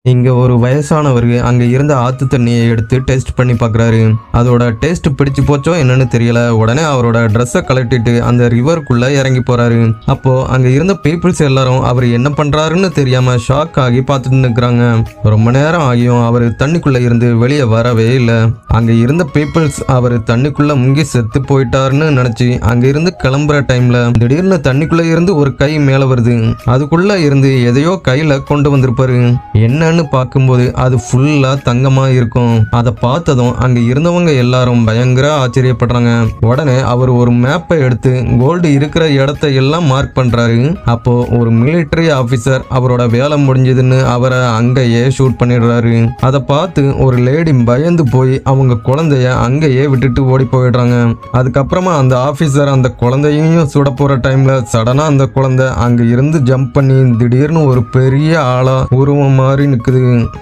இங்க ஒரு வயசானவர் அங்க இருந்த ஆத்து தண்ணியை எடுத்து டேஸ்ட் பண்ணி பாக்குறாரு. அதோட டேஸ்ட் பிடிச்சு போச்சோ என்னன்னு தெரியல. உடனே அவரோட ட்ரெஸ்ஸை கழட்டிட்டு அந்த ரிவருக்குள்ள இறங்கி போறாரு. அப்போ அங்க இருந்த பீப்புள்ஸ் எல்லாரும் அவர் என்ன பண்றாருன்னு தெரியாம ஷாக் ஆகி பார்த்துட்டு நிற்கிறாங்க. ரொம்ப நேரம் ஆகியும் அவர் தண்ணிக்குள்ள இருந்து வெளியே வரவே இல்லை. அங்க இருந்த பீப்புள்ஸ் அவர் தண்ணிக்குள்ள முங்கி செத்து போயிட்டாருன்னு நினைச்சு அங்க இருந்து கிளம்புற டைம்ல திடீர்னு தண்ணிக்குள்ள இருந்து ஒரு கை மேல வருது. அதுக்குள்ள இருந்து எதையோ கையில கொண்டு வந்திருப்பாரு. என்னன்னு பார்க்கும்போது அது ஃபுல்லா தங்கமா இருக்கும். அதை பார்த்ததும் அங்க இருந்தவங்க எல்லாரும் பயங்கர ஆச்சரியப்படுறாங்க. உடனே அவர் ஒரு மேப்பை எடுத்து கோல்டு இருக்கிற இடத்தை எல்லாம் மார்க் பண்றாரு. அப்போ ஒரு மிலிட்டரி ஆபீசர் அவரோட வேலை முடிஞ்சதுன்னு அவரை அங்கேயே ஷூட் பண்ணிடுறாரு. அதை பார்த்து ஒரு லேடி பயந்து போய் அவங்க குழந்தைய அங்கேயே விட்டுட்டு ஓடி போயிடுறாங்க. அதுக்கப்புறமா அந்த ஆபீசர் அந்த குழந்தையும் சுட போற டைம்ல சடனா அந்த குழந்தை அங்க இருந்து ஜம்ப் பண்ணி திடீர்னு ஒரு பெரிய ஆளா உருவம் மாதிரி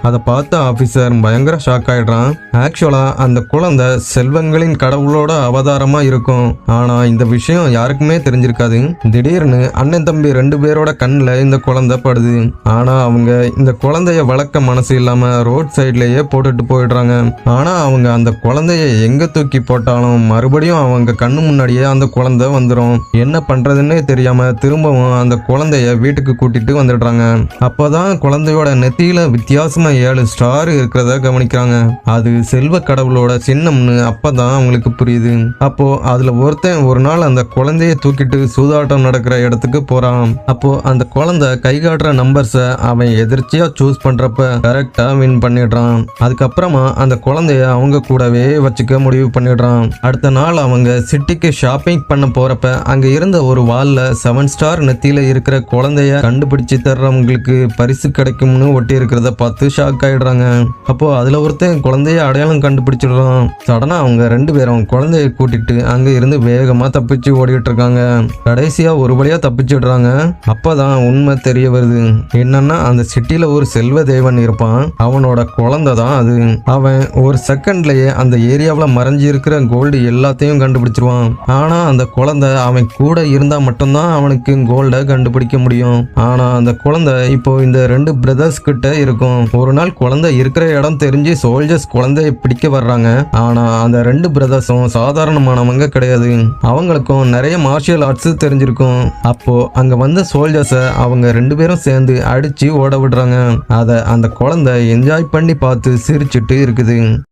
அதை பார்த்த ஆபீசர் பயங்கர ஷாக் ஆயிடுறான். ஆக்சுவலா அந்த குழந்தை செல்வங்களின் கடவுளோட அவதாரமா இருக்கும். ஆனா இந்த விஷயம் யாருக்குமே தெரிஞ்சிருக்காது. திடீர்னு அண்ணன் தம்பி 2 பேரோட கண்ணுல இந்த குழந்தை படுது. ஆனா அவங்க இந்த குழந்தைய வளர்க்க மனசு இல்லாம ரோட் சைட்லயே போட்டுட்டு போயிடுறாங்க. ஆனா அவங்க அந்த குழந்தைய எங்க தூக்கி போட்டாலும் மறுபடியும் அவங்க கண்ணு முன்னாடியே அந்த குழந்தை வந்துடும். என்ன பண்றதுன்னே தெரியாம திரும்பவும் அந்த குழந்தைய வீட்டுக்கு கூட்டிட்டு வந்துடுறாங்க. அப்பதான் குழந்தையோட நெத்தியில வித்தியாசமா 7 ஸ்டார் இருக்கிறத கவனிக்கிறாங்க. அது செல்வ கடவுளோட சின்னம்னு அப்பதான் அவங்களுக்கு புரியுது. அப்போ அதுல ஒருத்தன் ஒரு நாள் அந்த குழந்தைய தூக்கிட்டு சூதாட்டம் நடக்கிற இடத்துக்கு போறான். அப்போ அந்த குழந்தை கை காட்டுற நம்பர்ஸ அவன் எதிர்ச்சியா சூஸ் பண்றப்ப கரெக்டா வின் பண்ணிடுறான். அதுக்கப்புறமா அந்த குழந்தைய அவங்க கூடவே வச்சுக்க முடிவு பண்ணிடுறான். அடுத்த நாள் அவங்க சிட்டிக்கு ஷாப்பிங் பண்ண போறப்ப அங்க இருந்த ஒரு வால்ல 7 ஸ்டார் நெத்தியில இருக்கிற குழந்தைய கண்டுபிடிச்சு தர்றவங்களுக்கு பரிசு கிடைக்கும்னு ஒட்டி இருக்கிறத பார்த்து ஷாக் ஆயிடுறாங்க. அப்போ அதுல ஒருத்தன் குழந்தைய அடையாளம் கண்டுபிடிச்சிடுறான். சடனா அவங்க 2 பேரும் குழந்தைய கூட்டிட்டு அங்க இருந்து வேகமா தப்பிச்சு ஓடிட்டு இருக்காங்க. கடைசியா ஒரு வழியா தப்பிச்சிடுறாங்க. அப்பதான் உண்மை தெரிய வருது. என்னன்னா அந்த சிட்டில ஒரு செல்வ தேவன் இருப்பான். அவனோட குழந்தை தான் அது. அவன் ஒரு செகண்ட்லயே அந்த ஏரியாவில் மறைஞ்சி இருக்கிற கோல்டு எல்லாத்தையும் கண்டுபிடிச்சிருவான். ஆனா அந்த குழந்தை அவன் கூட இருந்தா மட்டும்தான் அவனுக்கு கோல்டை கண்டுபிடிக்க முடியும். ஆனா அந்த குழந்தை இப்போ இந்த 2 பிரதர்ஸ் கிட்ட இருக்கும். ஒரு நாள் குழந்தை இருக்கிற இடம் தெரிஞ்சு சோல்ஜர்ஸ் குழந்தைய பிடிக்க வர்றாங்க. ஆனா அந்த 2 பிரதர்ஸும் சாதாரணமானவங்க கிடையாது. அவங்களுக்கும் நிறைய மார்ஷியல் ஆர்ட்ஸ் தெரிஞ்சிருக்கும். அப்போ அங்க வந்த சோல்ஜர்ஸை அவங்க 2 பேரும் சேர்ந்து அடிச்சு ஓட விடுறாங்க. அதை அந்த குழந்தை என்ஜாய் பண்ணி பார்த்து சிரிச்சுட்டு இருக்குது.